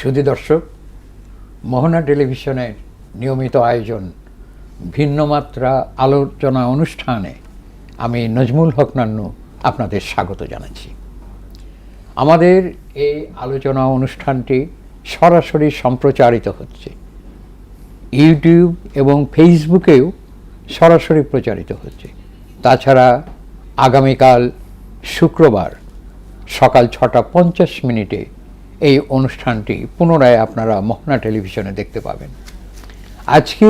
সুধী দর্শক, মোহনা টেলিভিশনের নিয়মিত আয়োজন ভিন্নমাত্রা আলোচনা অনুষ্ঠানে আমি নজমুল হক নান্নু আপনাদের স্বাগত জানাচ্ছি। আমাদের এই আলোচনা অনুষ্ঠানটি সরাসরি সম্প্রচারিত হচ্ছে, ইউটিউব এবং ফেসবুকেও সরাসরি প্রচারিত হচ্ছে। তাছাড়া আগামীকাল শুক্রবার সকাল 6:50 এই অনুষ্ঠানটি পুনরায় আপনারা মোহনা টেলিভিশনে দেখতে পাবেন। আজকে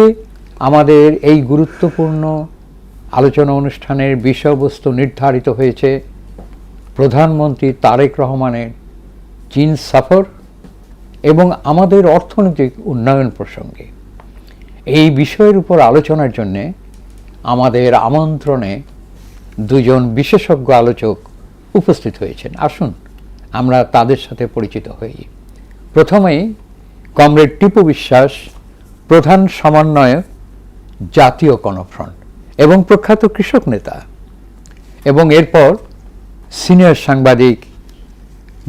আমাদের এই গুরুত্বপূর্ণ আলোচনা অনুষ্ঠানের বিষয়বস্তু নির্ধারিত হয়েছে প্রধানমন্ত্রী তারেক রহমানের চীন সফর এবং আমাদের অর্থনৈতিক উন্নয়ন প্রসঙ্গে। এই বিষয়ের উপর আলোচনার জন্যে আমাদের আমন্ত্রণে দুজন বিশেষজ্ঞ আলোচক উপস্থিত হয়েছেন। আসুন আমরা তাদের সাথে পরিচিত হই। প্রথমেই কমরেড টিপু বিশ্বাস, প্রধান সমন্বয়ক, জাতীয় গণফ্রন্ট এবং প্রখ্যাত কৃষক নেতা, এবং এরপর সিনিয়র সাংবাদিক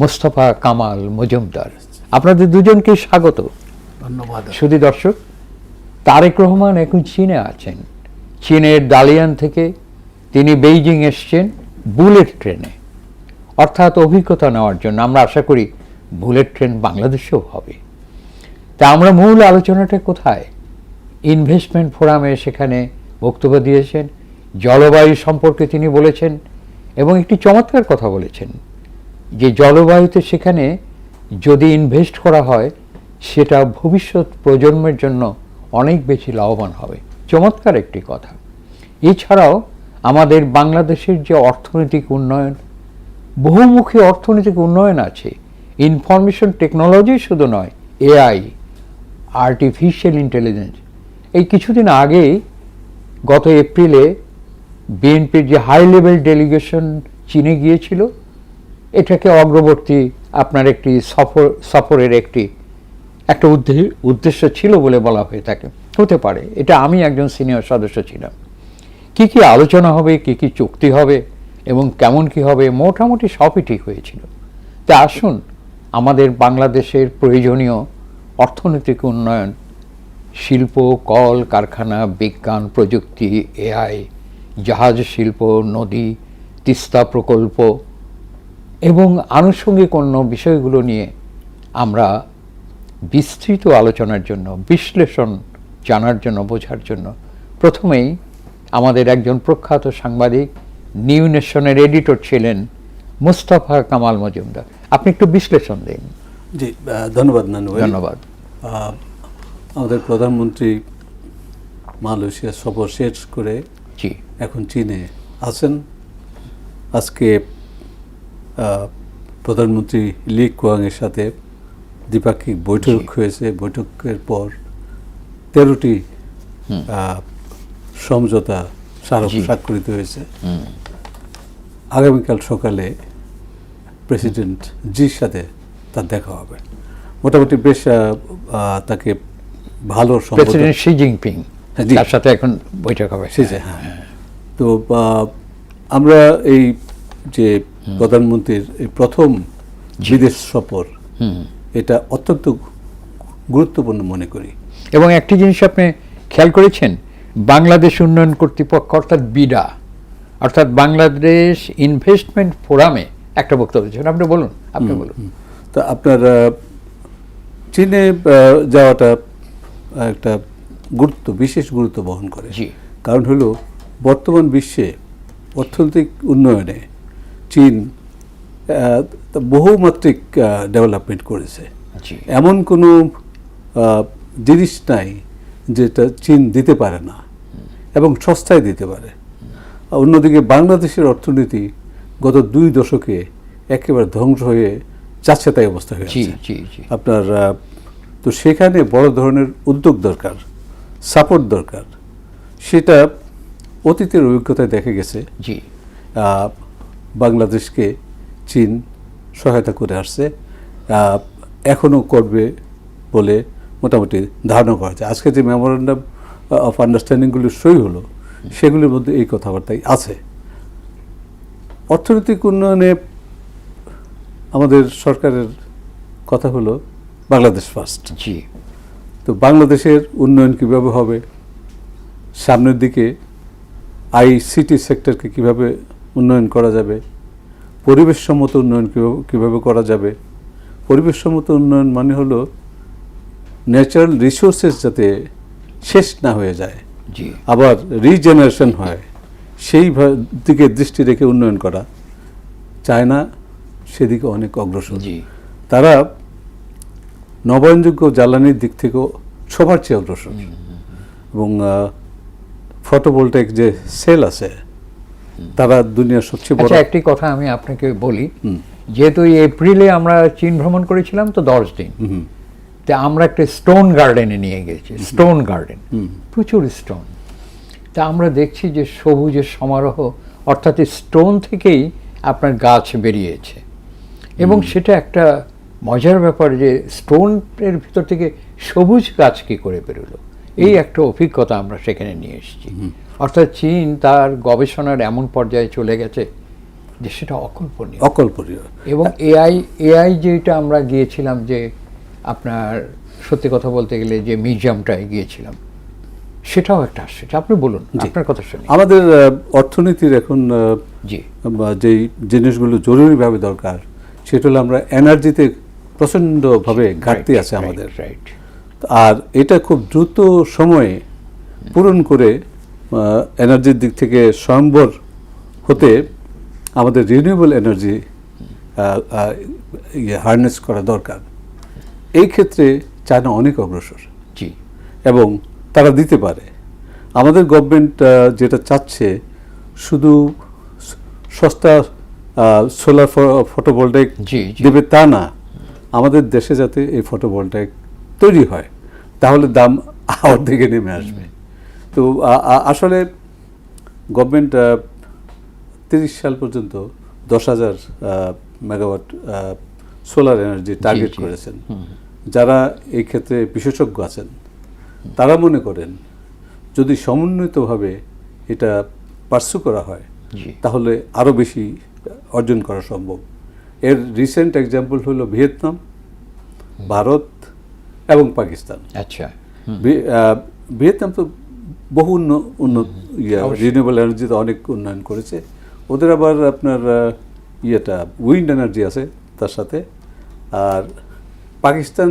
মোস্তফা কামাল মজুমদার। আপনাদের দুজনকে স্বাগত। ধন্যবাদ। সুধী দর্শক, তারেক রহমান এখন চীনে আছেন। চীনের দালিয়ান থেকে তিনি বেইজিং এসছেন বুলেট ট্রেনে, অর্থাৎ অভিজ্ঞতা নেওয়ার জন্য। আমরা আশা করি বুলেট ট্রেন বাংলাদেশেও হবে। তা আমরা মূল আলোচনাটা কোথায়? ইনভেস্টমেন্ট ফোরামে সেখানে বক্তব্য দিয়েছেন, জলবায়ু সম্পর্কে তিনি বলেছেন এবং একটি চমৎকার কথা বলেছেন যে জলবায়ুতে সেখানে যদি ইনভেস্ট করা হয় সেটা ভবিষ্যৎ প্রজন্মের জন্য অনেক বেশি লাভবান হবে। চমৎকার একটি কথা। এছাড়াও আমাদের বাংলাদেশের যে অর্থনৈতিক উন্নয়ন, বহুমুখী অর্থনৈতিক উন্নয়ন আছে, ইনফরমেশন টেকনোলজি শুধু নয়, এআই, আর্টিফিশিয়াল ইন্টেলিজেন্স। এই কিছুদিন আগে গত এপ্রিলে বিএনপির যে হাই লেভেল ডেলিগেশন চীনে গিয়েছিল, এটাকে অগ্রবর্তী আপনার একটি সফরের একটা উদ্দেশ্য ছিল বলে বলা হয়ে থাকে। হতে পারে, এটা আমি একজন সিনিয়র সদস্য ছিলাম। কি কি আলোচনা হবে, কি কি চুক্তি হবে এবং কেমন কি হবে, মোটামুটি সবই ঠিক হয়েছিল। তা আসুন আমাদের বাংলাদেশের প্রয়োজনীয় অর্থনৈতিক উন্নয়ন, শিল্প, কল কারখানা, বিজ্ঞান প্রযুক্তি, এআই, জাহাজ শিল্প, নদী, তিস্তা প্রকল্প এবং আনুষঙ্গিক অন্য বিষয়গুলো নিয়ে আমরা বিস্তৃত আলোচনার জন্য, বিশ্লেষণ জানার জন্য, বোঝার জন্য প্রথমেই আমাদের একজন প্রখ্যাত সাংবাদিক, নিউ নেশনের এডিটর ছিলেন মোস্তফা কামাল মজুমদার। আপনি একটু বিশ্লেষণ দিন। জি, ধন্যবাদ নানু। ধন্যবাদ। আমাদের প্রধানমন্ত্রী মালয়েশিয়া সফর শেষ করে এখন চীনে আছেন। আজকে প্রধানমন্ত্রী লি কুয়াংয়ের সাথে দ্বিপাক্ষিক বৈঠক হয়েছে। বৈঠকের পর 13টি সমঝোতা স্বাক্ষরিত হয়েছে। আগামীকাল সকালে প্রেসিডেন্ট জির সাথে তার দেখা হবে। মোটামুটি বেশ তাকে ভালো প্রেসিডেন্ট শি জিনপিং তার সাথে এখন বৈঠক হবে। তো আমরা এই যে প্রধানমন্ত্রীর এই প্রথম বিদেশ সফর, এটা অত্যন্ত গুরুত্বপূর্ণ মনে করি। এবং একটি জিনিস আপনি খেয়াল করেছেন, বাংলাদেশ উন্নয়ন কর্তৃপক্ষ অর্থাৎ বিডা, অর্থাৎ বাংলাদেশ ইনভেস্টমেন্ট ফোরামে একটা বক্তব্য দিয়েছেন। আপনি বলুন। তো আপনার চীনে যাওয়াটা একটা বিশেষ গুরুত্ব বহন করে। কারণ হলো বর্তমান বিশ্বে অর্থনৈতিক উন্নয়নে চীন বহুমাত্রিক ডেভেলপমেন্ট করেছে। এমন কোনো জিনিস নাই যেটা চীন দিতে পারে না এবং সস্তায় দিতে পারে। অন্যদিকে বাংলাদেশের অর্থনীতি গত 2 দশকে একেবারে ধ্বংস হয়ে যাচ্ছে, তাই অবস্থা হয়েছে আপনার। তো সেখানে বড় ধরনের উদ্যোগ দরকার, সাপোর্ট দরকার। সেটা অতীতের অভিজ্ঞতায় দেখা গেছে। বাংলাদেশকে চীন সহায়তা করে আসছে, এখনও করবে বলে মোটামুটি ধারণা করা যায়। আজকে যে মেমোরেন্ডাম অফ আন্ডারস্ট্যান্ডিংগুলি সই হলো, সেগুলির মধ্যে এই কথাবার্তাই আছে। অর্থনৈতিক উন্নয়নে আমাদের সরকারের কথা হলো বাংলাদেশ ফার্স্ট। জি, তো বাংলাদেশের উন্নয়ন কিভাবে হবে, সামনের দিকে আইসিটি সেক্টরকে কিভাবে উন্নয়ন করা যাবে, পরিবেশসম্মত উন্নয়ন কিভাবে করা যাবে। পরিবেশসম্মত উন্নয়ন মানে হলো ন্যাচারাল রিসোর্সেস যাতে শেষ না হয়ে যায়, জি, আবার রিজেনারেশন হয়, সেই দিকে দৃষ্টি রেখে উন্নয়ন করা। চায়না সেদিকে অনেক অগ্রসর। জি, তারা নবায়নযোগ্য জ্বালানির দিক থেকেও সবার চেয়ে অগ্রসর। এবং ফটোভোল্টাইক যে সেল আছে, তারা দুনিয়ার সবচেয়ে বড়। আচ্ছা, একটি কথা আমি আপনাকে বলি, যেহেতু এই এপ্রিলে আমরা চীন ভ্রমণ করেছিলাম তো 10 দিন, তা আমরা একটা স্টোন গার্ডেনে নিয়ে গেছি। স্টোন গার্ডেন, প্রচুর স্টোন। তা আমরা দেখছি যে সবুজের সমারোহ, অর্থাৎ স্টোন থেকেই আপনার গাছ বেরিয়েছে। এবং সেটা একটা মজার ব্যাপার যে স্টোনের ভিতর থেকে সবুজ গাছ কি করে বেরোলো, এই একটা অভিজ্ঞতা আমরা সেখানে নিয়ে এসেছি। অর্থাৎ চীন তার গবেষণার এমন পর্যায়ে চলে গেছে যে সেটা অকল্পনীয়। অকল্পনীয়। এবং এআই যেটা আমরা গিয়েছিলাম, যে আপনার সত্যি কথা বলতে গেলে যে মিউজিয়ামটায় গিয়েছিলাম, সেটাও একটা আশ্চর্য। আপনি বলুন, আপনার কথা শুনি। আমাদের অর্থনীতির এখন জি, যেই জিনিসগুলো জরুরিভাবে দরকার, সেটা হলো আমরা এনার্জিতে প্রচণ্ডভাবে ঘাটতি আছে আমাদের। রাইট। আর এটা খুব দ্রুত সময়ে পূরণ করে এনার্জির দিক থেকে স্বয়ম্বর হতে আমাদের রিনিউয়েবল এনার্জি হারনেস করা দরকার। এই ক্ষেত্রে চায়না অনেক অগ্রসর জি, এবং তারা দিতে পারে। আমাদের গভর্নমেন্ট যেটা চাচ্ছে, শুধু সস্তা সোলার ফটোভোল্টাইক জি, জি। দেবে তা না, আমাদের দেশে যাতে এই ফটোভোল্টাইক তৈরি হয়, তাহলে দাম অর্ধেকে নেমে আসবে। তো আসলে গভর্নমেন্ট 30 সাল পর্যন্ত 10,000 মেগাওয়াট সোলার এনার্জি টার্গেট করেছেন। যারা এই ক্ষেত্রে বিশেষজ্ঞ আছেন, তারা মনে করেন যদি সমন্বিতভাবে এটা পার্সু করা হয়, জি, তাহলে আরও বেশি অর্জন করা সম্ভব। এর রিসেন্ট এক্সাম্পল হলো ভিয়েতনাম, ভারত এবং পাকিস্তান। আচ্ছা, ভিয়েতনাম তো বহু উন্নত রিনিউয়েবল এনার্জিতে অনেক উন্নয়ন করেছে। ওদের আবার আপনার উইন্ড এনার্জি আছে তার সাথে। আর পাকিস্তান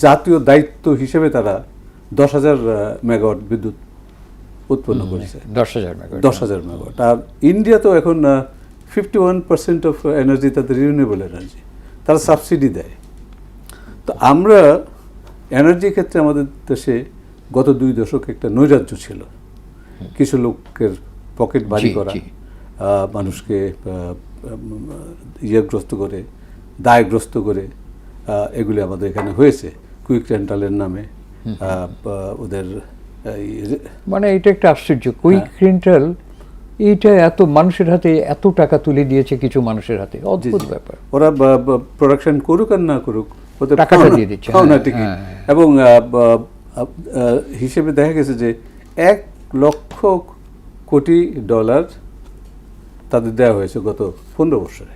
জাতীয় দায়িত্ব হিসেবে তারা 10,000 মেগাওয়াট বিদ্যুৎ উৎপন্ন করেছে। 10,000 মেগাওয়াট। 10,000 মেগাওয়াট। আর ইন্ডিয়া তো এখন 51% অফ এনার্জি তাদের রিনিউয়েবল এনার্জি, তারা সাবসিডি দেয়। তো আমরা এনার্জির ক্ষেত্রে আমাদের দেশে গত 2 দশক একটা নৈরাজ্য ছিল। কিছু লোকের পকেট ভারী করা, মানুষকে ইয়েগ্রস্ত করে, দায়গ্রস্ত করে, এগুলি আমাদের এখানে হয়েছে কুইক রেন্টালের নামে। ওদের মানে এটা একটা আশ্চর্য, কুইক রেন্টাল, এইটা এত মানুষের হাতে এত টাকা তুলে দিয়েছে কিছু মানুষের হাতে, অদ্ভুত ব্যাপার। ওরা প্রোডাকশন করুক আর না করুক, ওদের টাকাটা দিয়ে দিচ্ছে। পাওনা ঠিকই। এবং হিসেবে দেখা গেছে যে $1 লক্ষ কোটি তাদের দেওয়া হয়েছে গত 15 বছরে।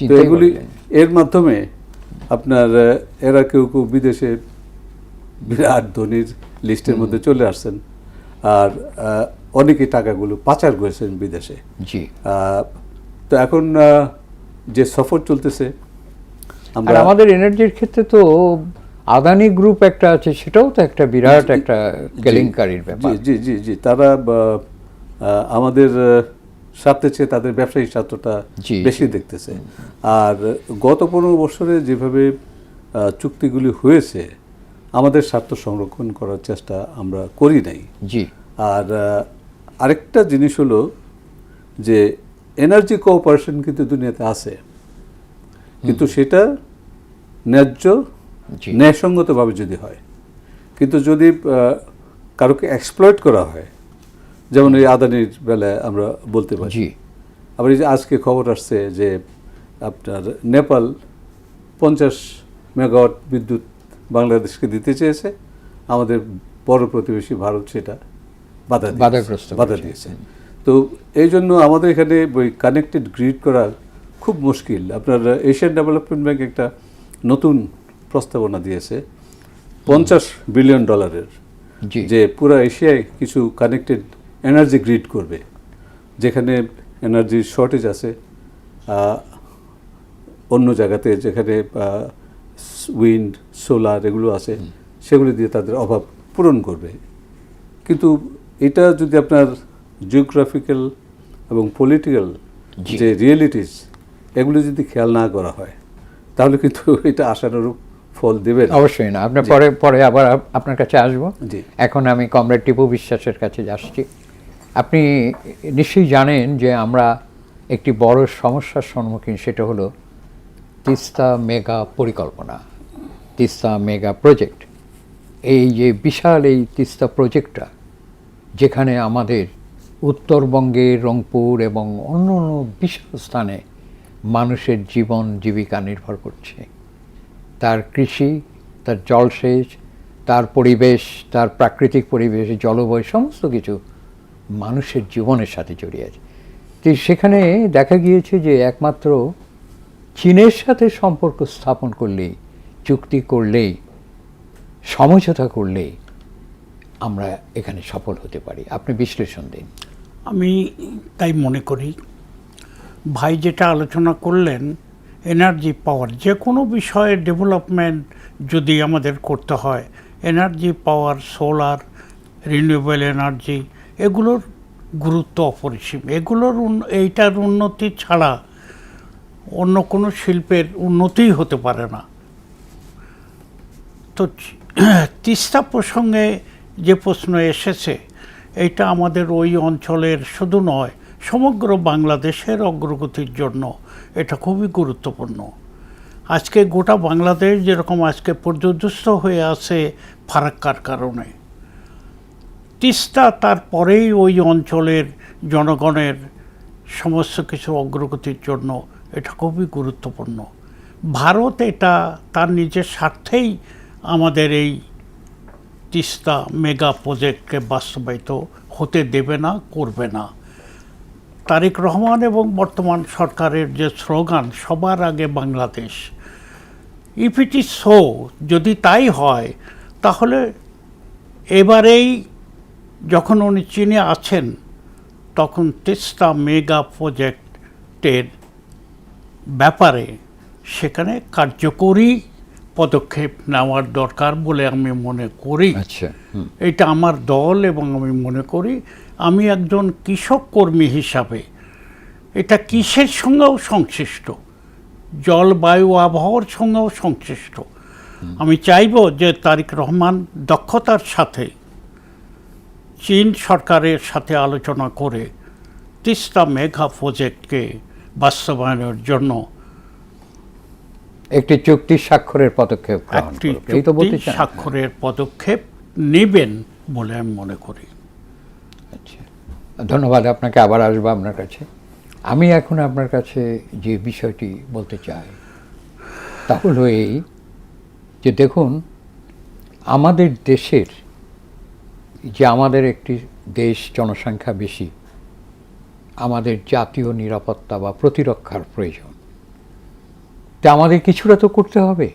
তো এগুলি এর মাধ্যমে আপনার এরা কেউ কেউ বিদেশে বিরাট ধনীর লিস্টের মধ্যে চলে আসছেন, আর অনেকে টাকাগুলো পাচার করেছেন বিদেশে। জি, তো এখন যে সফর চলতেছে, আর আমাদের এনার্জির ক্ষেত্রে তো আদানি গ্রুপ একটা আছে, সেটাও তো একটা বিরাট একটা কেলেঙ্কারির ব্যাপার। জি জি জি, তারা আমাদের স্বার্থের চেয়ে তাদের ব্যবসায়িক স্বার্থটা বেশি দেখতেছে। আর গত 15 বছরে যেভাবে চুক্তিগুলি হয়েছে, আমাদের স্বার্থ সংরক্ষণ করার চেষ্টা আমরা করি নাই। জি, আর আরেকটা জিনিস হলো যে এনার্জি কোঅপারেশন কিন্তু দুনিয়াতে আছে, কিন্তু সেটা ন্যায্য ন্যায়সঙ্গতভাবে যদি হয়। কিন্তু যদি কারোকে এক্সপ্লয়েট করা হয়, যেমন এই আদানির বেলায় আমরা বলতে পারি। আবার এই যে আজকে খবর আসছে যে আপনার নেপাল 50 মেগাওয়াট বিদ্যুৎ বাংলাদেশকে দিতে চেয়েছে, আমাদের বড় প্রতিবেশী ভারত সেটা বাধা দিয়েছে। তো এই জন্য আমাদের এখানে ওই কানেক্টেড গ্রিড করা খুব মুশকিল। আপনার এশিয়ান ডেভেলপমেন্ট ব্যাংক একটা নতুন প্রস্তাবনা দিয়েছে $50 বিলিয়ন, জি যে পুরো এশিয়ায় কিছু কানেক্টেড এনার্জি গ্রিড করবে, যেখানে এনার্জির শর্টেজ আছে অন্য জায়গাতে, যেখানে উইন্ড সোলার এগুলো আছে, সেগুলো দিয়ে তাদের অভাব পূরণ করবে। কিন্তু এটা যদি আপনার জিওগ্রাফিক্যাল এবং পলিটিক্যাল জি। যে রিয়েলিটিস এগুলো যদি খেয়াল না করা হয়, তাহলে কিন্তু এটা আশানুরূপ ফল দেবে না। অবশ্যই না। আপনার পরে পরে আবার আপনার কাছে আসবো। জি। এখন আমি কমরেড টিপু বিশ্বাসের কাছে আসছি। আপনি নিশ্চয়ই জানেন যে আমরা একটি বড় সমস্যার সম্মুখীন, সেটা হলো তিস্তা মেগা পরিকল্পনা, তিস্তা মেগা প্রজেক্ট। এই যে বিশাল এই তিস্তা প্রজেক্টটা, যেখানে আমাদের উত্তরবঙ্গের রংপুর এবং অন্য অন্য বিশাল স্থানে মানুষের জীবন জীবিকা নির্ভর করছে, তার কৃষি, তার জলসেচ, তার পরিবেশ, তার প্রাকৃতিক পরিবেশ, জলবায়ু, সমস্ত কিছু মানুষের জীবনের সাথে জড়িয়ে আছে। তো সেখানে দেখা গিয়েছে যে একমাত্র চীনের সাথে সম্পর্ক স্থাপন করলেই, চুক্তি করলেই, সমঝোতা করলেই আমরা এখানে সফল হতে পারি। আপনি বিশ্লেষণ দিন। আমি তাই মনে করি, ভাই যেটা আলোচনা করলেন, এনার্জি পাওয়ার, যে কোনো বিষয়ে ডেভেলপমেন্ট যদি আমাদের করতে হয়, এনার্জি পাওয়ার, সোলার, রিনিউয়েবল এনার্জি, এগুলোর গুরুত্ব অপরিসীম। এইটার উন্নতি ছাড়া অন্য কোনো শিল্পের উন্নতিই হতে পারে না। তো তিস্তা প্রসঙ্গে যে প্রশ্ন এসেছে, এটা আমাদের ওই অঞ্চলের শুধু নয়, সমগ্র বাংলাদেশের অগ্রগতির জন্য এটা খুবই গুরুত্বপূর্ণ। আজকে গোটা বাংলাদেশ যেরকম আজকে পর্যদস্ত হয়ে আছে ফারাক্কার কারণে, তিস্তা তারপরেই ওই অঞ্চলের জনগণের সমস্ত কিছু অগ্রগতির জন্য এটা খুবই গুরুত্বপূর্ণ। ভারত এটা তার নিজের স্বার্থেই আমাদের এই তিস্তা মেগা প্রজেক্টকে বাস্তবায়িত হতে দেবে না, করবে না। তারেক রহমান এবং বর্তমান সরকারের যে স্লোগান, সবার আগে Bangladesh, if it is so, যদি তাই হয়, তাহলে এবারেই যখন উনি চীনে আছেন, তখন তিস্তা মেগা প্রজেক্টের ব্যাপারে সেখানে কার্যকরী পদক্ষেপ নেওয়ার দরকার বলে আমি মনে করি। আচ্ছা, এটা আমার দল এবং আমি মনে করি, আমি একজন কৃষক কর্মী হিসাবে এটা কৃষির সঙ্গেও সংশ্লিষ্ট, জলবায়ু আবহাওয়ার সঙ্গেও সংশ্লিষ্ট। আমি চাইব যে তারেক রহমান দক্ষতার সাথে চীন সরকারের সাথে আলোচনা করে তিস্তা মেগা প্রজেক্টকে বাস্তবায়নের জন্য একটি চুক্তি স্বাক্ষরের পদক্ষেপ গ্রহণ একটি করুক। এই তো বলতে চুক্তি চান? স্বাক্ষরের পদক্ষেপ নেবেন বলে আমি মনে করি। আচ্ছা, ধন্যবাদ। আপনাকে আবার আসবো আপনার কাছে। আমি এখন আপনার কাছে যে বিষয়টি বলতে চাই তা হলো এই যে, দেখুন, আমাদের দেশের যে, আমাদের একটি দেশ, জনসংখ্যা বেশি, আমাদের জাতীয় নিরাপত্তা বা প্রতিরক্ষার প্রয়োজন। তা আমাদের কিছুটা তো করতে হবে।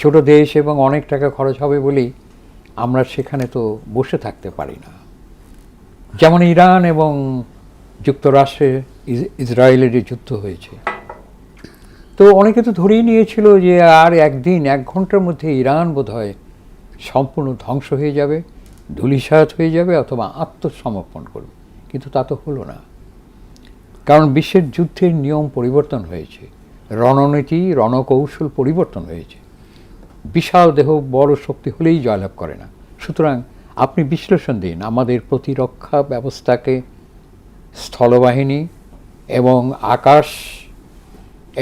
ছোট দেশ এবং অনেক টাকা খরচ হবে বলেই আমরা সেখানে তো বসে থাকতে পারি না। যেমন ইরান এবং যুক্তরাষ্ট্রে ইসরায়েলের যে যুদ্ধ হয়েছে, তো অনেকে তো ধরেই নিয়েছিল যে আর একদিন, 1 ঘন্টার মধ্যে ইরান বোধহয় সম্পূর্ণ ধ্বংস হয়ে যাবে, ধূলিসাৎ হয়ে যাবে অথবা আত্মসমর্পণ করবে। কিন্তু তা তো হলো না, কারণ বিশ্বের যুদ্ধের নিয়ম পরিবর্তন হয়েছে, রণনীতি, রণকৌশল পরিবর্তন হয়েছে। বিশাল দেহ বড় শক্তি হলেই জয়লাভ করে না। সুতরাং আপনি বিশ্লেষণ দিন আমাদের প্রতিরক্ষা ব্যবস্থাকে, স্থলবাহিনী এবং আকাশ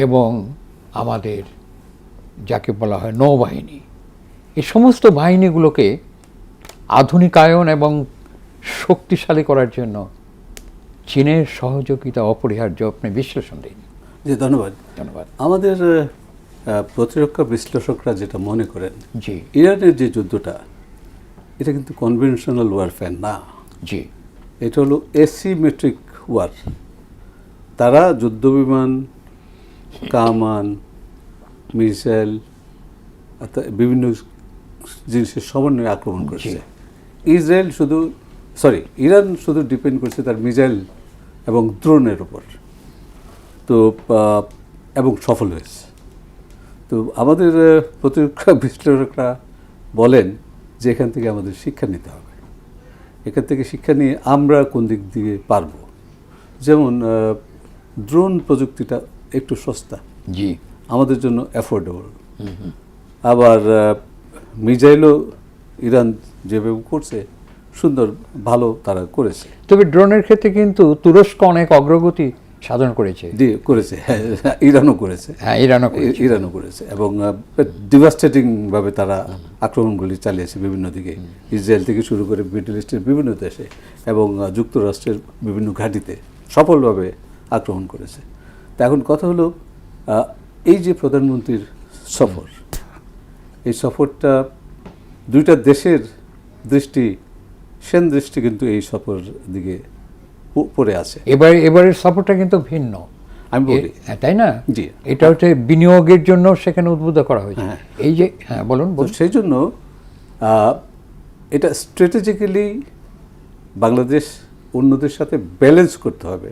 এবং আমাদের যাকে বলা হয় নৌবাহিনী, এই সমস্ত বাহিনীগুলোকে আধুনিকায়ন এবং শক্তিশালী করার জন্য চীনের সহযোগিতা অপরিহার্য। আপনি বিশ্লেষণ দিন। জি, ধন্যবাদ। ধন্যবাদ। আমাদের প্রতিরক্ষা বিশ্লেষকরা যেটা মনে করেন, জি ইরানের যে যুদ্ধটা, এটা কিন্তু কনভেনশনাল ওয়ারফেয়ার না। জি এটা হলো এসিমেট্রিক ওয়ার। তারা যুদ্ধবিমান, কামান, মিসাইল অর্থাৎ বিভিন্ন জিনিসের সমন্বয়ে আক্রমণ করছে। ইরান শুধু ডিপেন্ড করছে তার মিসাইল এবং ড্রোনের উপর, তো এবং সফল হয়েছে। তো আমাদের প্রতিরক্ষা বিশ্লেষকরা বলেন যে এখান থেকে আমাদের শিক্ষা নিতে হবে, এখান থেকে শিক্ষা নিয়ে আমরা কোন দিক দিয়ে পারব। যেমন ড্রোন প্রযুক্তিটা একটু সস্তা, জি, আমাদের জন্য অ্যাফোর্ডেবল। আবার মিসাইলও ইরান যেভাবে করছে সুন্দর, ভালো তারা করেছে। তবে ড্রোনের ক্ষেত্রে কিন্তু তুরস্ক অনেক অগ্রগতি সাধন করেছে। করেছে, হ্যাঁ, ইরানও করেছে, হ্যাঁ, ইরানও করেছে এবং ডিভাস্টেটিং ভাবে তারা আক্রমণগুলি চালিয়েছে বিভিন্ন দিকে, ইসরায়েল থেকে শুরু করে মিডল ইস্টের বিভিন্ন দেশে এবং যুক্তরাষ্ট্রের বিভিন্ন ঘাঁটিতে সফলভাবে আক্রমণ করেছে। তা এখন কথা হলো, এই যে প্রধানমন্ত্রীর সফর, এই সফরটা দুইটা দেশের দৃষ্টি কিন্তু এই সফর দিকে পড়ে আছে। এবারের সফরটা কিন্তু ভিন্ন, আমি বলি, তাই না? জি, এটা হচ্ছে বিনিয়োগের জন্য সেখানে উদ্বুদ্ধ করা হয়েছে। এই যে, হ্যাঁ বলুন। সেই জন্য এটা স্ট্র্যাটেজিক্যালি বাংলাদেশ অন্যদের সাথে ব্যালেন্স করতে হবে,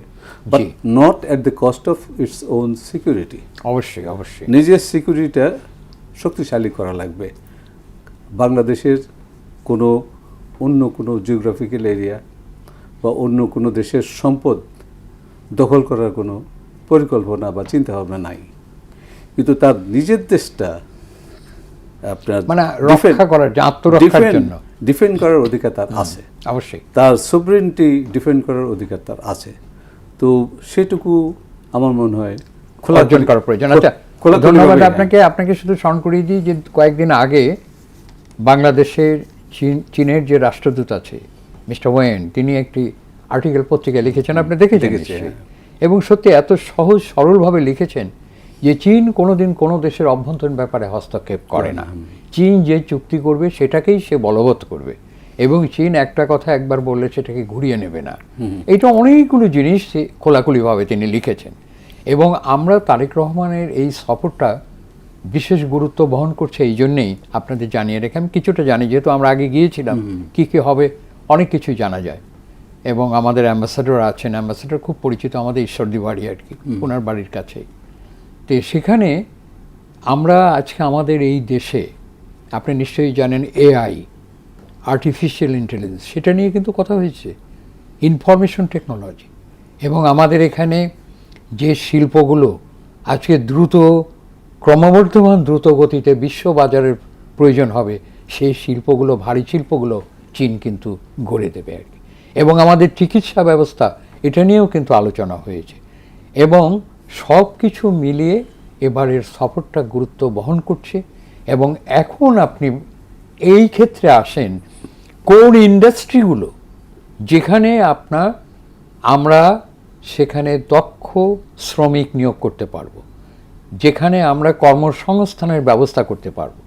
but not at the cost of its own security. অবশ্যই অবশ্যই নিজের সিকিউরিটিটা শক্তিশালী করা লাগবে। বাংলাদেশের অন্য কোনো জিওগ্রাফিক্যাল এরিয়া বা অন্য কোনো দেশের সম্পদ দখল করার কোনো পরিকল্পনা বা চিন্তাভাবনা নাই, কিন্তু তার নিজের দেশটা আপনার মানে রক্ষা করার, আত্মরক্ষার জন্য ডিফেন্ড করার অধিকার তার আছে। অবশ্যই তার সভরেনিটি ডিফেন্ড করার অধিকার তার আছে। তো সেটুকু আমার মনে হয় অর্জন করার প্রয়োজন। আচ্ছা, ধন্যবাদ আপনাকে শুধু স্মরণ করিয়ে দিই যে কয়েকদিন আগে বাংলাদেশের চীনের যে রাষ্ট্রদূত আছে মিস্টার ওয়েন, তিনি একটি আর্টিকেল পত্রিকায় লিখেছেন, আপনি দেখেছেন এবং সত্যি এত সহজ সরলভাবে লিখেছেন যে চীন কোনোদিন কোনো দেশের অভ্যন্তরীণ ব্যাপারে হস্তক্ষেপ করে না। চীন যে চুক্তি করবে সেটাকেই সে বলবৎ করবে এবং চীন একটা কথা একবার বললে সেটাকে ঘুরিয়ে নেবে না। এটা অনেকগুলো জিনিস খোলাখুলিভাবে তিনি লিখেছেন এবং আমরা তারেক রহমানের এই সফরটা বিশেষ গুরুত্ব বহন করছে এই জন্যেই আপনাদের জানিয়ে রেখে, আমি কিছুটা জানি যেহেতু আমরা আগে গিয়েছিলাম, কি কি হবে অনেক কিছুই জানা যায়। এবং আমাদের অ্যাম্বাসাডার আছেন, অ্যাম্বাসাডার খুব পরিচিত আমাদের ঈশ্বরদী বাড়ি আর কি, ওনার বাড়ির কাছেই। তো সেখানে আমরা আজকে আমাদের এই দেশে, আপনি নিশ্চয়ই জানেন এআই, আর্টিফিশিয়াল ইন্টেলিজেন্স, সেটা নিয়ে কিন্তু কথা হয়েছে, ইনফরমেশন টেকনোলজি। এবং আমাদের এখানে যে শিল্পগুলো আজকে ক্রমবর্ধমান দ্রুত গতিতে বিশ্ব বাজারের প্রয়োজন হবে, সেই শিল্পগুলো, ভারী শিল্পগুলো চীন কিন্তু গড়ে দেবে আর কি। এবং আমাদের চিকিৎসা ব্যবস্থা, এটা নিয়েও কিন্তু আলোচনা হয়েছে। এবং সব কিছু মিলিয়ে এবারের সফরটা গুরুত্ব বহন করছে। এবং এখন আপনি এই ক্ষেত্রে আসেন কোন ইন্ডাস্ট্রিগুলো যেখানে আমরা সেখানে দক্ষ শ্রমিক নিয়োগ করতে পারবো, যেখানে আমরা কর্মসংস্থানের ব্যবস্থা করতে পারবো।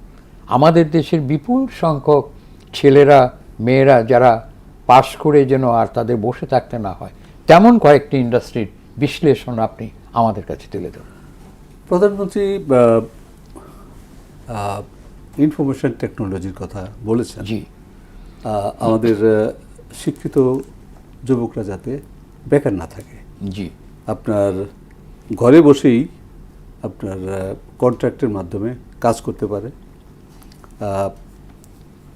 আমাদের দেশের বিপুল সংখ্যক ছেলেরা মেয়েরা যারা পাশ করে যেন আর তাদের বসে থাকতে না হয়, তেমন কয়েকটি ইন্ডাস্ট্রির বিশ্লেষণ আপনি আমাদের কাছে তুলে দেবেন। প্রধানমন্ত্রী ইনফরমেশন টেকনোলজির কথা বলেছেন। জি, আমাদের শিক্ষিত যুবকরা যাতে বেকার না থাকে, জি, আপনার ঘরে বসেই আপনার কন্ট্রাক্টের মাধ্যমে কাজ করতে পারে,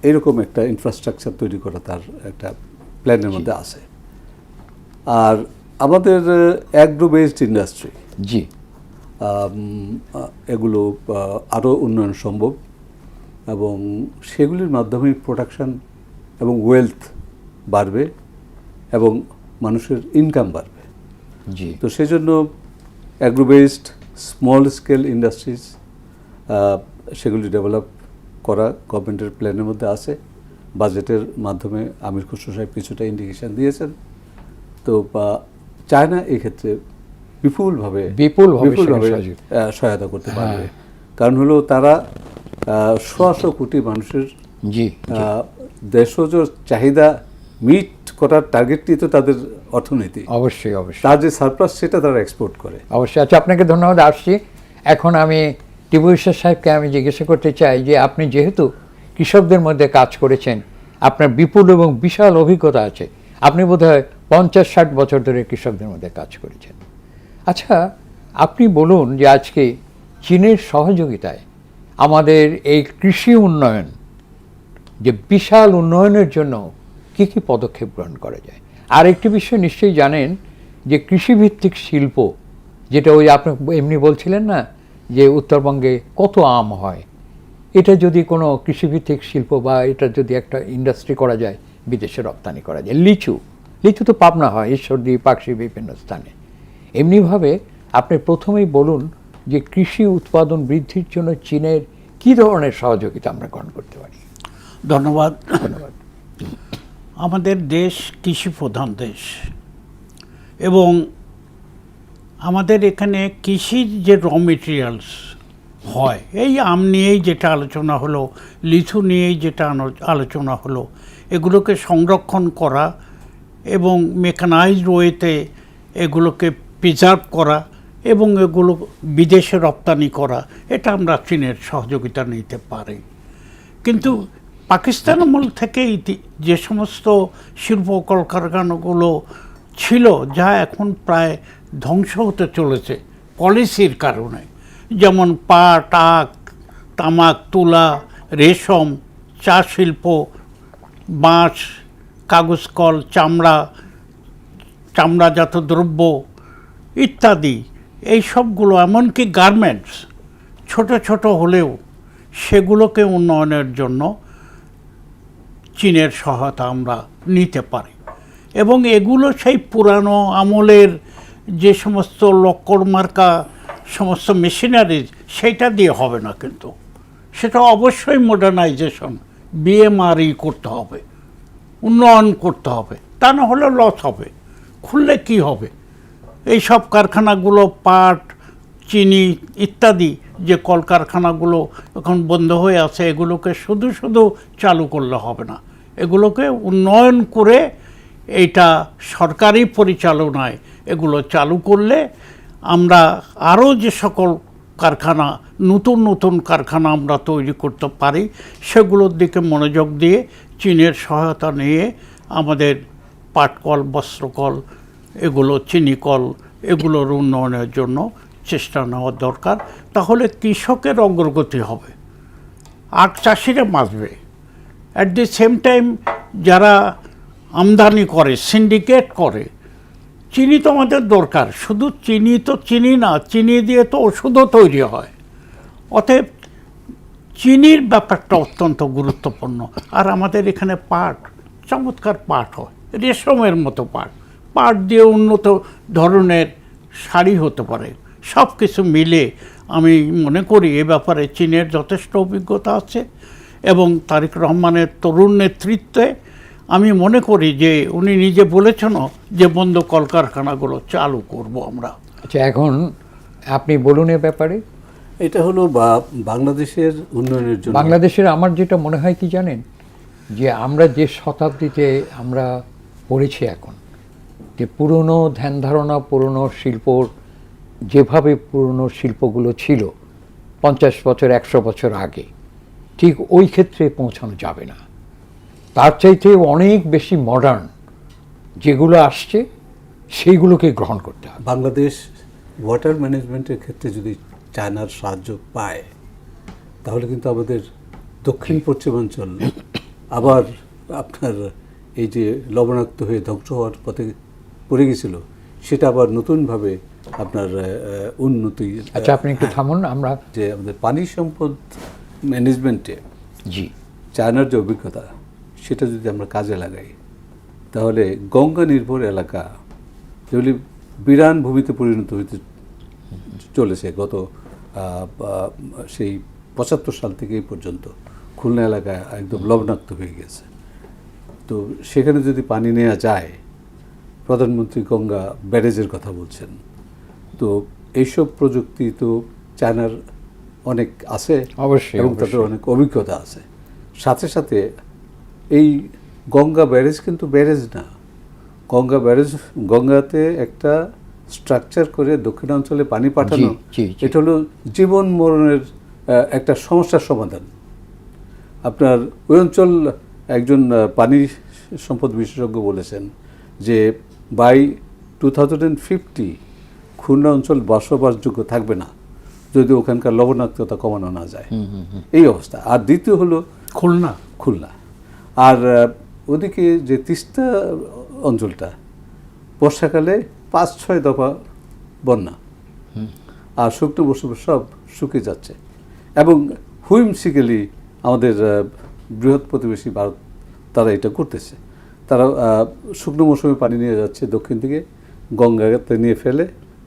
এরকম একটা ইনফ্রাস্ট্রাকচার তৈরি করা তার একটা প্ল্যানের মধ্যে আছে। আর আমাদের অ্যাগ্রো বেসড ইন্ডাস্ট্রি, জি, এগুলো আরও উন্নয়ন সম্ভব এবং সেগুলির মাধ্যমে প্রোডাকশন এবং ওয়েলথ বাড়বে এবং মানুষের ইনকাম বাড়বে। জি, তো সেই জন্য agro based small scale industries সেগুলি ডেভেলপ করা গভর্নমেন্টের প্ল্যানের মধ্যে আছে। বাজেটের মাধ্যমে আমির খসরু সাহেব কিছুটা ইন্ডিকেশন দিয়েছেন। তো চায়না এই ক্ষেত্রে বিপুলভাবে সহায়তা করতে পারবে। কারণ হলো তারা 100 কোটি মানুষের দেশজ চাহিদা মিট করার টার্গেটই তো তাদের অর্থনীতি। অবশ্যই অবশ্যই তার যে সারপ্লাস সেটা তারা এক্সপোর্ট করে। অবশ্যই। আচ্ছা, আপনাকে ধন্যবাদ। আসছি এখন আমি টিপু ঈশ্বর সাহেবকে আমি জিজ্ঞাসা করতে চাই যে আপনি যেহেতু কৃষকদের মধ্যে কাজ করেছেন, আপনার বিপুল এবং বিশাল অভিজ্ঞতা আছে, আপনি বোধহয় 50-60 বছর ধরে কৃষকদের মধ্যে কাজ করেছেন। আচ্ছা, আপনি বলুন যে আজকে চীনের সহযোগিতায় আমাদের এই কৃষি উন্নয়ন, যে বিশাল উন্নয়নের জন্য কি কি পদক্ষেপ গ্রহণ করা যায়। আর একটি বিষয় নিশ্চয়ই জানেন যে কৃষিভিত্তিক শিল্প, যেটা ওই আপনি এমনি বলছিলেন না যে উত্তরবঙ্গে কত আম হয়, এটা যদি কোনো কৃষিভিত্তিক শিল্প বা এটা যদি একটা ইন্ডাস্ট্রি করা যায়, বিদেশে রপ্তানি করা যায়। লিচু তো পাবনা হয়, ঈশ্বরদী, পাকশি, বিভিন্ন স্থানে। এমনিভাবে আপনি প্রথমেই বলুন যে কৃষি উৎপাদন বৃদ্ধির জন্য চীনের কি ধরনের সহযোগিতা আমরা গ্রহণ করতে পারি। ধন্যবাদ। আমাদের দেশ কৃষি প্রধান দেশ, এবং আমাদের এখানে কৃষির যে র মেটেরিয়ালস হয়, এই আম নিয়েই যেটা আলোচনা হলো, লিচু নিয়েই যেটা আলোচনা হলো, এগুলোকে সংরক্ষণ করা এবং মেকানাইজড ওয়েতে এগুলোকে প্রিজার্ভ করা এবং এগুলো বিদেশে রপ্তানি করা, এটা আমরা চীনের সহযোগিতা নিতে পারি। কিন্তু পাকিস্তান আমল থেকে যে সমস্ত শিল্প কলকারখানাগুলো ছিল, যা এখন প্রায় ধ্বংস হতে চলেছে পলিসির কারণে, যেমন পাট, আখ, তামাক, তুলা, রেশম, চা শিল্প, বাঁশ, কাগজ কল, চামড়াজাত দ্রব্য ইত্যাদি, এই সবগুলো, এমনকি গার্মেন্টস ছোট ছোট হলেও সেগুলোকে উন্নয়নের জন্য চীনের সহায়তা আমরা নিতে পারি। এবং এগুলো সেই পুরানো আমলের যে সমস্ত লক্কড়মার্কা সমস্ত মেশিনারিজ, সেইটা দিয়ে হবে না, কিন্তু সেটা অবশ্যই মডার্নাইজেশন, বিএমআরই করতে হবে, উন্নয়ন করতে হবে, তা না হলে লস হবে। খুললে কি হবে? এই সব কারখানাগুলো, পাট, চিনি ইত্যাদি যে কলকারখানাগুলো এখন বন্ধ হয়ে আছে, এগুলোকে শুধু শুধু চালু করলে হবে না, এগুলোকে উন্নয়ন করে এইটা সরকারি পরিচালনায় এগুলো চালু করলে আমরা আরও যে সকল কারখানা, নতুন নতুন কারখানা আমরা তৈরি করতে পারি, সেগুলোর দিকে মনোযোগ দিয়ে চীনের সহায়তা নিয়ে আমাদের পাটকল, বস্ত্রকল, এগুলো চিনিকল, এগুলোর উন্নয়নের জন্য চেষ্টা নেওয়া দরকার। তাহলে কৃষকের অগ্রগতি হবে, আখ চাষিরা বাঁচবে। অ্যাট দি সেম টাইম যারা আমদানি করে, সিন্ডিকেট করে, চিনি তো আমাদের দরকার। শুধু চিনি তো চিনি না, চিনি দিয়ে তো ওষুধও তৈরি হয়। অতএব চিনির ব্যাপারটা অত্যন্ত গুরুত্বপূর্ণ। আর আমাদের এখানে পাট, চমৎকার পাট হয়, রেশমের মতো পাট দিয়ে উন্নত ধরনের শাড়ি হতে পারে। সব কিছু মিলে আমি মনে করি এ ব্যাপারে চীনের যথেষ্ট অভিজ্ঞতা আছে, এবং তারেক রহমানের তরুণ নেতৃত্বে আমি মনে করি যে উনি নিজে বলেছেন যে বন্ধ কলকারখানাগুলো চালু করব আমরা। আচ্ছা, এখন আপনি বলুন এ ব্যাপারে। এটা হলো বাংলাদেশের উন্নয়নের জন্য। বাংলাদেশের আমার যেটা মনে হয় কি জানেন, যে আমরা যে শতাব্দীতে আমরা পড়েছি এখন, যে পুরনো ধ্যান ধারণা, পুরনো শিল্পর যেভাবে পুরনো শিল্পগুলো ছিল 50 বছর 100 বছর আগে, ঠিক ওই ক্ষেত্রে পৌঁছানো যাবে না। তার চাইতে অনেক বেশি মডার্ন যেগুলো আসছে সেইগুলোকে গ্রহণ করতে হবে। বাংলাদেশ ওয়াটার ম্যানেজমেন্টের ক্ষেত্রে যদি চায়নার সাহায্য পায়, তাহলে কিন্তু আমাদের দক্ষিণ পশ্চিমাঞ্চল আবার আপনার এই যে লবণাক্ত হয়ে ধ্বংস হওয়ার পথে পড়ে গেছিল, সেটা আবার নতুনভাবে আপনার উন্নতি। আচ্ছা, আপনি একটু থামুন। আমরা যে আমাদের পানি সম্পদ ম্যানেজমেন্টে জি চায়নার যে অভিজ্ঞতা, সেটা যদি আমরা কাজে লাগাই, তাহলে গঙ্গা নির্ভর এলাকা যেগুলি বিরান ভূমিতে পরিণত হতে চলেছে গত সেই 75 সাল থেকে এই পর্যন্ত, খুলনা এলাকা একদম লবণাক্ত হয়ে গেছে। তো সেখানে যদি পানি নেওয়া যায়, প্রধানমন্ত্রী গঙ্গা ব্যারেজের কথা বলছেন, তো এইসব প্রযুক্তি তো চায়নার অনেক আছে অবশ্যই, এবং তাদের অনেক অভিজ্ঞতা আছে। সাথে সাথে এই গঙ্গা ব্যারেজ কিন্তু ব্যারেজ না, গঙ্গা ব্যারেজ, গঙ্গাতে একটা স্ট্রাকচার করে দক্ষিণাঞ্চলে পানি পাঠানো, এটা হলো জীবন মরণের একটা সমস্যার সমাধান। আপনার ওই অঞ্চল একজন পানি সম্পদ বিশেষজ্ঞ বলেছেন যে বাই 2050 খুলনা অঞ্চল বসবাসযোগ্য থাকবে না যদি ওখানকার লবণাক্ততা কমানো না যায়, এই অবস্থা। আর দ্বিতীয় হলো খুলনা আর ওদিকে যে তিস্তা অঞ্চলটা বর্ষাকালে 5-6 দফা বন্যা, আর শুকনো মৌসুমে সব শুকিয়ে যাচ্ছে। এবং হুইমসিক্যালি আমাদের বৃহৎ প্রতিবেশী ভারত তারা এটা করতেছে। তারা শুকনো মৌসুমে পানি নিয়ে যাচ্ছে দক্ষিণ দিকে, গঙ্গাতে নিয়ে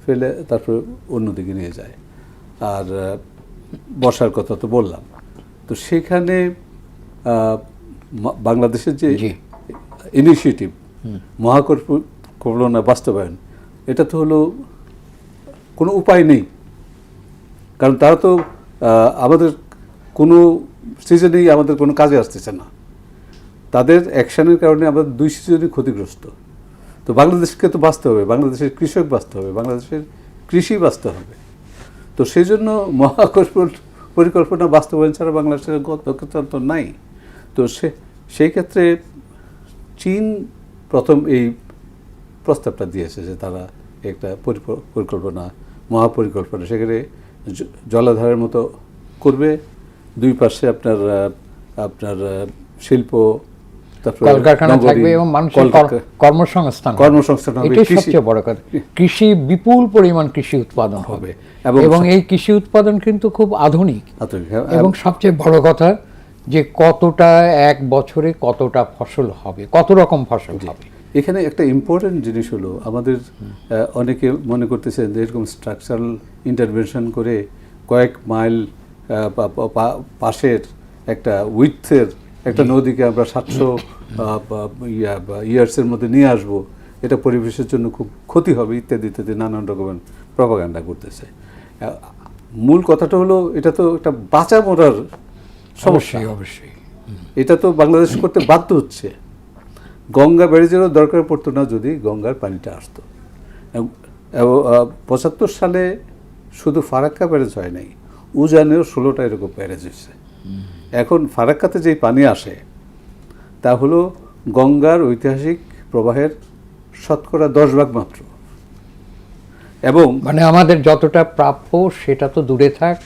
ফেলে তারপর অন্যদিকে নিয়ে যায়। আর বর্ষার কথা তো বললাম। তো সেখানে বাংলাদেশের যে ইনিশিয়েটিভ মহাপরিকল্পনা বাস্তবায়ন, এটা তো হলো কোনো উপায় নেই, কারণ তারা তো আমাদের কোনো সিজনেই আমাদের কোনো কাজে আসতেছে না। তাদের অ্যাকশনের কারণে আমাদের 2 সিজনই ক্ষতিগ্রস্ত। তো বাংলাদেশকে তো বাঁচতে হবে, বাংলাদেশের কৃষক বাঁচতে হবে, বাংলাদেশের কৃষি বাঁচতে হবে। তো সেই জন্য পরিকল্পনা বাস্তবায়ন ছাড়া বাংলাদেশের দক্ষতা তো নাই। তো সেই ক্ষেত্রে চীন প্রথম এই প্রস্তাবটা দিয়েছে যে তারা একটা পরিকল্পনা, মহাপরিকল্পনা, সেখানে জলাধারের মতো করবে। 2 পাশে আপনার শিল্প, কলকারখানা থাকবে এবং মানুষের কর্মসংস্থান হবে। এটাই সবচেয়ে বড় কথা। কৃষি, বিপুল পরিমাণ কৃষি উৎপাদন হবে এবং এই কৃষি উৎপাদন কিন্তু খুব আধুনিক। এবং সবচেয়ে বড় কথা যে কতটা এক বছরে কতটা ফসল হবে, কত রকম ফসল হবে। এখানে একটা ইম্পর্টেন্ট জিনিস হলো, আমাদের অনেকে মনে করতেছেন যে এরকম স্ট্রাকচারাল ইন্টারভেনশন করে কয়েক মাইল পাশের একটা উইথের একটা নদীকে আমরা 700 ইয়ার্সের মধ্যে নিয়ে আসব, এটা পরিবেশের জন্য খুব ক্ষতি হবে ইত্যাদি ইত্যাদি নানান রকমের প্রপাগান্ডা করতেছে। মূল কথাটা হলো এটা তো একটা বাঁচা মরার সমস্যা। অবশ্যই এটা তো বাংলাদেশ করতে বাধ্য হচ্ছে। গঙ্গা ব্যারেজেরও দরকার পড়তো না যদি গঙ্গার পানিটা আসতো। 75 সালে শুধু ফারাক্কা ব্যারেজ হয় নাই, উজানেও 16টা এরকম ব্যারেজ হয়েছে। এখন ফারাক্কাতে যেই পানি আসে তা হলো গঙ্গার ঐতিহাসিক প্রবাহের 10% মাত্র। এবং মানে আমাদের যতটা প্রাপ্য সেটা তো দূরে থাক,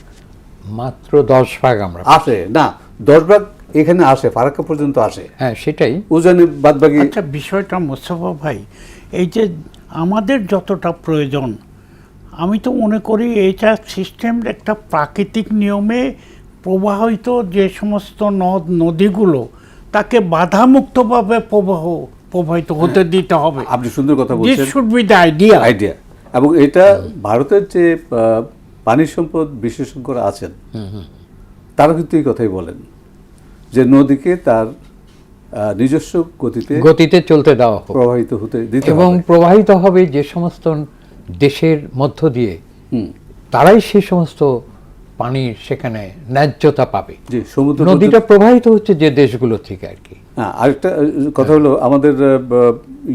মাত্র 10% আমরা আসে না, 10% এখানে আসে, ফারাক্কা পর্যন্ত আসে। হ্যাঁ, সেটাই উজানে বাদবাকি। আচ্ছা, বিষয়টা মোস্তফা ভাই, এই যে আমাদের যতটা প্রয়োজন, আমি তো মনে করি এইটা সিস্টেম একটা প্রাকৃতিক নিয়মে প্রবাহিত যে সমস্ত নদ নদীগুলো তাকে বাধামুক্তভাবে প্রবাহিত হতে দিতে হবে। আপনি সুন্দর কথা বলছেন। This should be the idea. এবং এটা ভারতের যে পানি সম্পদ বিশেষজ্ঞরা আছেন তারা কিন্তু এই কথাই বলেন যে নদীকে তার নিজস্ব গতিতে চলতে দেওয়া হবে, প্রবাহিত হতে দিতে হবে। এবং প্রবাহিত হবে যে সমস্ত দেশের মধ্য দিয়ে, তারাই সে সমস্ত পানি সেখানে ন্যায্যতা পাবে। নদীটা প্রবাহিত হচ্ছে যে দেশগুলো থেকে আর কি। আরেকটা কথা হলো, আমাদের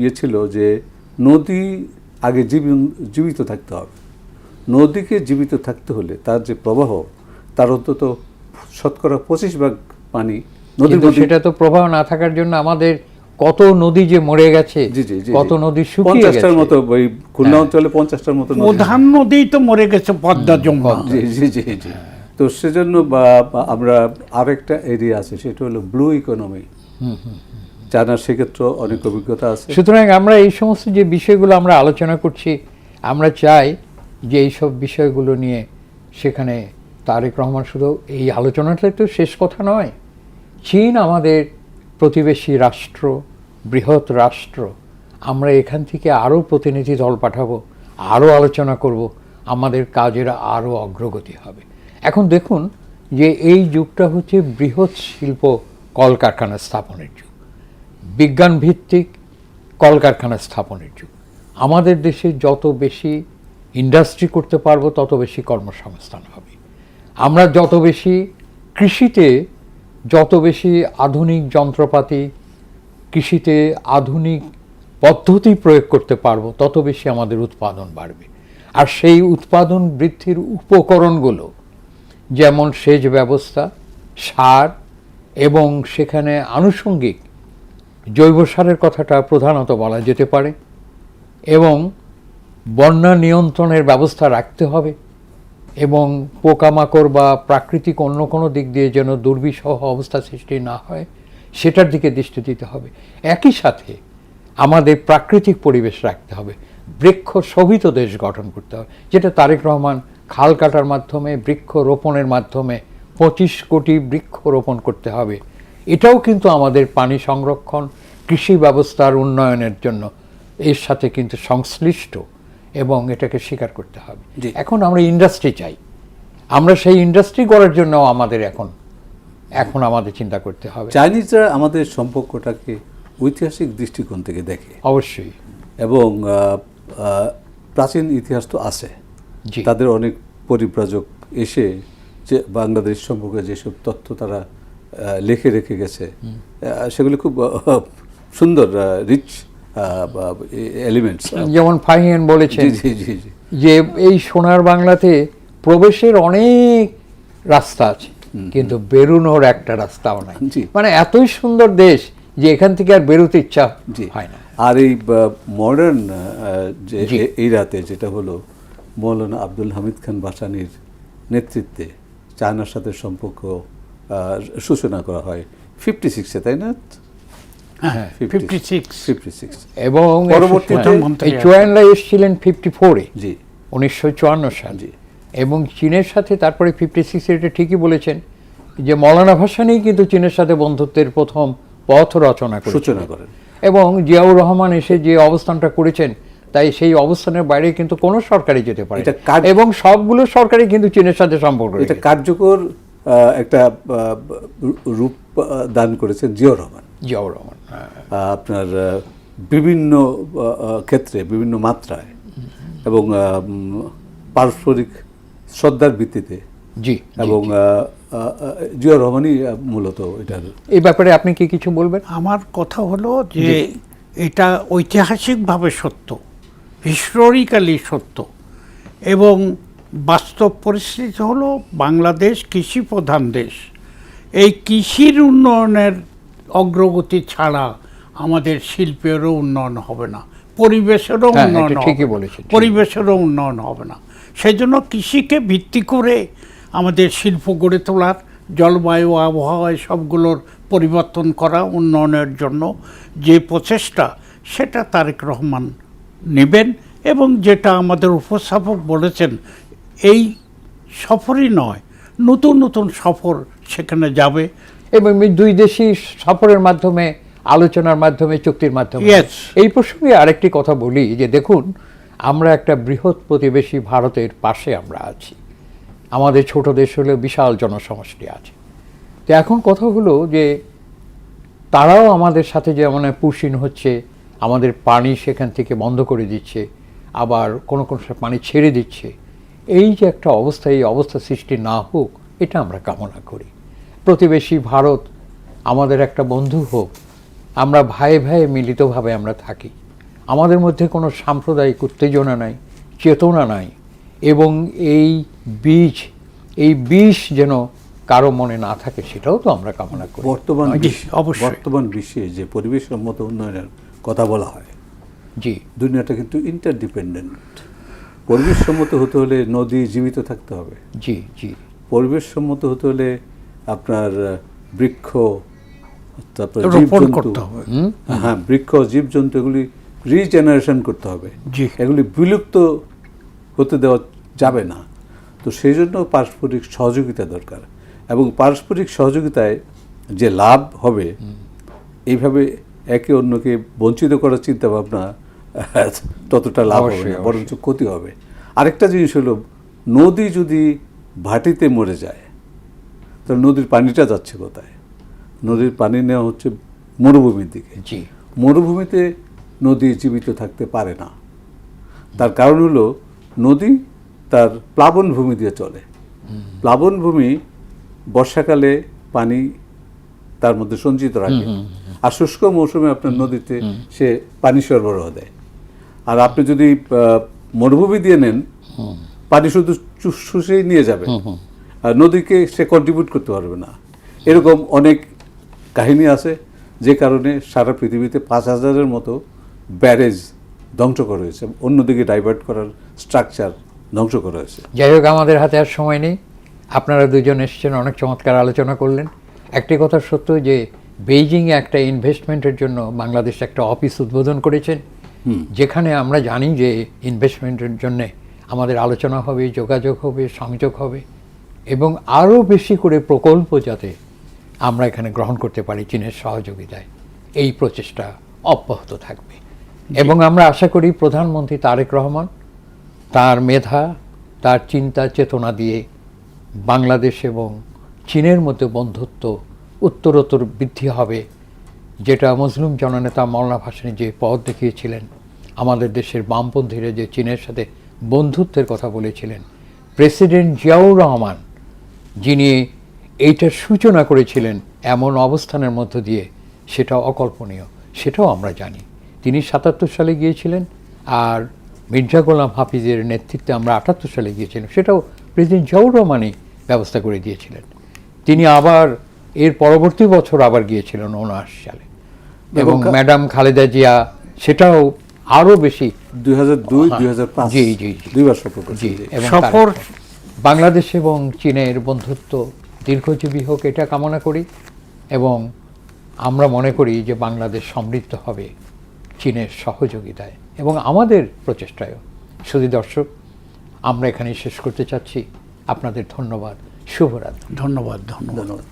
ইয়ে ছিল যে নদী আগে জীবিত থাকতে হবে। নদীকে জীবিত থাকতে হলে তার যে প্রবাহ, তার অন্তত 25% পানি নদীর মধ্যে। সেটা তো প্রবাহ না থাকার জন্য আমাদের কত নদী যে মরে গেছে, কত নদী শুকিয়ে গেছে। 50টার মতো, ওই খুলনা অঞ্চলে 50টার মতো প্রধান নদী তো মরে গেছে, পদ্মা, যমুনা। জি। তো সেজন্য আমরা আরেকটা এরিয়া আছে, সেটা হলো ব্লু ইকোনমি। জানার সেক্ষেত্রে অনেক অভিজ্ঞতা আছে। সুতরাং আমরা এই সমস্ত যে বিষয়গুলো আমরা আলোচনা করছি, আমরা চাই যে এইসব বিষয়গুলো নিয়ে সেখানে তারেক রহমান শুধু এই আলোচনাটাই তো শেষ কথা নয়। চীন আমাদের প্রতিবেশী রাষ্ট্র, বৃহৎ রাষ্ট্র। আমরা এখান থেকে আরও প্রতিনিধি দল পাঠাবো, আরও আলোচনা করব, আমাদের কাজের আরও অগ্রগতি হবে। এখন দেখুন যে এই যুগটা হচ্ছে বৃহৎ শিল্প কলকারখানা স্থাপনের যুগ, বিজ্ঞান ভিত্তিক কলকারখানা স্থাপনের যুগ। আমাদের দেশে যত বেশি ইন্ডাস্ট্রি করতে পারবো তত বেশি কর্মসংস্থান হবে। আমরা যত বেশি কৃষিতে, যত বেশি আধুনিক যন্ত্রপাতি, কৃষিতে আধুনিক পদ্ধতি প্রয়োগ করতে পারবো তত বেশি আমাদের উৎপাদন বাড়বে। আর সেই উৎপাদন বৃদ্ধির উপকরণগুলো যেমন সেচ ব্যবস্থা, সার এবং সেখানে আনুষঙ্গিক জৈব সারের কথাটা প্রধানত বলা যেতে পারে, এবং বন্যা নিয়ন্ত্রণের ব্যবস্থা রাখতে হবে, এবং পোকামাকড় বা প্রাকৃতিক অন্য কোনো দিক দিয়ে যেন দুর্বিষহ অবস্থা সৃষ্টি না হয় সেটার দিকে দৃষ্টি দিতে হবে। একই সাথে আমাদের প্রাকৃতিক পরিবেশ রাখতে হবে, বৃক্ষ শোভিত দেশ গঠন করতে হবে, যেটা তারেক রহমান খাল কাটার মাধ্যমে, বৃক্ষ রোপণের মাধ্যমে 25 কোটি বৃক্ষ রোপণ করতে হবে। এটাও কিন্তু আমাদের পানি সংরক্ষণ, কৃষি ব্যবস্থার উন্নয়নের জন্য এর সাথে কিন্তু সংশ্লিষ্ট, এবং এটাকে স্বীকার করতে হবে। জি। এখন আমরা ইন্ডাস্ট্রি চাই, আমরা সেই ইন্ডাস্ট্রি গড়ার জন্য আমাদের এখন আমাদের চিন্তা করতে হবে। চাইনিজরা আমাদের সম্পর্কটাকে ঐতিহাসিক দৃষ্টিকোণ থেকে দেখে অবশ্যই। এবং প্রাচীন ইতিহাস তো আছে, জি। তাদের অনেক পরিব্রাজক এসে যে বাংলাদেশ সম্পর্কে যেসব তথ্য তারা লিখে রেখে গেছে, সেগুলি খুব সুন্দর, রিচ এলিমেন্টস। যেমন ফাহিয়ান বলেছেন জি জি জি যে এই সোনার বাংলাতে প্রবেশের অনেক রাস্তা আছে, কিন্তু বেরোনোর একটা রাস্তাও নাই। জি। মানে এতই সুন্দর দেশ যে এখান থেকে আর বেরোতে ইচ্ছা জি হয় না। আর এই মডার্ন যে জি। এই রাতে যেটা হলো, মৌলানা আব্দুল হামিদ খান ভাসানীর নেতৃত্বে চায়নার সাথে সম্পর্ক সূচনা করা হয় 56-এ, তাই না? হ্যাঁ, 56 56 এবং পরবর্তীতে এই চুয়ানরা এসেছিলেন 54-এ, জি 1954 সাল। জি। এবং চীনের সাথে তারপরে 56-এ, এটা ঠিকই বলেছেন যে মৌলানা ভাসানী কিন্তু চীনের সাথে বন্ধুত্বের প্রথম পথ রচনা সূচনা করেন। এবং জিয়াউর রহমান এসে যে অবস্থানটা করেছেন, তাই সেই অবস্থানের বাইরে কিন্তু কোনো সরকারি যেতে পারে এটা না। এবং সবগুলো সরকারি কিন্তু চীনের সাথে সম্পর্ক এটা রেখেছে। কার্যকর একটা রূপ দান করেছেন জিয়াউর রহমান। জিয়াউর রহমান, হ্যাঁ। আপনার বিভিন্ন ক্ষেত্রে, বিভিন্ন মাত্রায়, এবং পারস্পরিক শ্রদ্ধার ভিত্তিতে, জি। এবং জিয়াউর রহমানই মূলত এটার। এই ব্যাপারে আপনি কি কিছু বলবেন? আমার কথা হলো যে এটা ঐতিহাসিকভাবে সত্য, হিস্টোরিক্যালি সত্য, এবং বাস্তব পরিস্থিতি হলো বাংলাদেশ কৃষি প্রধান দেশ। এই কৃষির উন্নয়নের অগ্রগতি ছাড়া আমাদের শিল্পেরও উন্নয়ন হবে না, পরিবেশেরও হ্যাঁ, উন্নয়ন এটা হবে ঠিকই না। বলেছেন। পরিবেশেরও উন্নয়ন হবে না। সেই জন্য কৃষিকে ভিত্তি করে আমাদের শিল্প গড়ে তোলার, জলবায়ু, আবহাওয়া সবগুলোর পরিবর্তন করা, উন্নয়নের জন্য যে প্রচেষ্টা, সেটা তারেক রহমান নেবেন। এবং যেটা আমাদের উপস্থাপক বলেছেন, এই সফরই নয়, নতুন নতুন সফর সেখানে যাবে। এবং এই দুই দেশই সফরের মাধ্যমে, আলোচনার মাধ্যমে, চুক্তির মাধ্যমে। Yes. এই প্রসঙ্গে আরেকটি কথা বলি যে দেখুন, আমরা একটা বৃহৎ প্রতিবেশী ভারতের পাশে আমরা আছি। আমাদের ছোট দেশ হলেও বিশাল জনসমষ্টি আছে। তো এখন কথা হলো যে তারাও আমাদের সাথে যেমন পুশিন হচ্ছে, আমাদের পানি সেখান থেকে বন্ধ করে দিচ্ছে, আবার কোনো কোনো সময় পানি ছেড়ে দিচ্ছে। এই যে একটা অবস্থা, এই অবস্থা সৃষ্টি না হোক, এটা আমরা কামনা করি। প্রতিবেশী ভারত আমাদের একটা বন্ধু হোক, আমরা ভাই ভাই মিলিতভাবে আমরা থাকি, আমাদের মধ্যে কোনো সাম্প্রদায়িক উত্তেজনা নাই, চেতনা নাই, এবং এই বিষ যেন কারো মনে না থাকে, সেটাও তো আমরা কামনা করি। বর্তমান বিশ্বে যে পরিবেশ সম্মত উন্নয়নের কথা বলা হয়, জি, দুনিয়াটা কিন্তু ইন্টারডিপেন্ডেন্ট। পরিবেশ সম্মত হতে হলে নদী জীবিত থাকতে হবে, জি জি। পরিবেশ সম্মত হতে হলে আপনার বৃক্ষ, তারপরে রোপণ জীবজন্তু, করতে হবে। হ্যাঁ, বৃক্ষ, জীবজন্তু, এগুলি রিজেনারেশন করতে হবে। জি। এগুলি বিলুপ্ত হতে দেওয়া যাবে না। তো সেই জন্য পারস্পরিক সহযোগিতা দরকার, এবং পারস্পরিক সহযোগিতায় যে লাভ হবে, এইভাবে একে অন্যকে বঞ্চিত করার চিন্তা ভাবনা ততটা লাভ হবে না, বরঞ্চ ক্ষতি হবে। আরেকটা জিনিস হলো, নদী যদি ভাটিতে মরে যায়, তাহলে নদীর পানিটা যাচ্ছে কোথায়? নদীর পানি নেওয়া হচ্ছে মরুভূমির দিকে। জি। মরুভূমিতে নদী জীবিত থাকতে পারে না। তার কারণ হলো, নদী তার প্লাবন ভূমি দিয়ে চলে। প্লাবন ভূমি বর্ষাকালে পানি তার মধ্যে সঞ্চিত রাখে, আর শুষ্ক মৌসুমে আপনার নদীতে সে পানি সরবরাহ দেয়। আর আপনি যদি মরুভূমি দিয়ে নেন, পানি শুধু শুষেই নিয়ে যাবে, নদীকে সে কন্ট্রিবিউট করতে পারবে না। এরকম অনেক কাহিনী আছে যে কারণে সারা পৃথিবীতে 5,000-এর মতো ব্যারেজ ধ্বংস করা হয়েছে, অন্যদিকে ডাইভার্ট করার স্ট্রাকচার ধ্বংস করা হয়েছে। যাই হোক, আমাদের হাতে আর সময় নেই। আপনারা দুজন এসেছেন, অনেক চমৎকার আলোচনা করলেন। একটি কথা সত্য যে বেইজিংয়ে একটা ইনভেস্টমেন্টের জন্য বাংলাদেশ একটা অফিস উদ্বোধন করেছেন, যেখানে আমরা জানি যে ইনভেস্টমেন্টের জন্য আমাদের আলোচনা হবে, যোগাযোগ হবে, সংযোগ হবে এবং আরও বেশি করে প্রকল্প যাতে আমরা এখানে গ্রহণ করতে পারি চীনের সহযোগিতায়, এই প্রচেষ্টা অব্যাহত থাকবে। এবং আমরা আশা করি প্রধানমন্ত্রী তারেক রহমান তার মেধা, তার চিন্তা চেতনা দিয়ে বাংলাদেশ এবং চীনের মধ্যে বন্ধুত্ব উত্তরোত্তর বৃদ্ধি হবে, যেটা মুসলিম জননেতা মওলানা ভাসানী যে পথ দেখিয়েছিলেন, আমাদের দেশের বামপন্থীরা যে চীনের সাথে বন্ধুত্বের কথা বলেছিলেন, প্রেসিডেন্ট জিয়াউর রহমান যিনি এইটার সূচনা করেছিলেন এমন অবস্থানের মধ্য দিয়ে, সেটা অকল্পনীয়, সেটাও আমরা জানি। তিনি 77 সালে গিয়েছিলেন, আর মির্জা গোলাম হাফিজের নেতৃত্বে আমরা 78 সালে গিয়েছিলাম, সেটাও প্রেসিডেন্ট জিয়াউর রহমানই ব্যবস্থা করে দিয়েছিলেন। তিনি আবার এর পরবর্তী বছর আবার গিয়েছিলেন 79 সালে, এবং ম্যাডাম খালেদা জিয়া সেটাও আরও বেশি 2002-2005 জি জি জি দুইবার সফর করেছেন। জি, এবং সফর বাংলাদেশ এবং চীনের বন্ধুত্ব দীর্ঘজীবী হোক এটা কামনা করি, এবং আমরা মনে করি যে বাংলাদেশ সমৃদ্ধ হবে চীনের সহযোগিতায় এবং আমাদের প্রচেষ্টায়ও। শুধু দর্শক, আমরা এখানে শেষ করতে চাচ্ছি। আপনাদের ধন্যবাদ, শুভরাত্রি। ধন্যবাদ। ধন্যবাদ।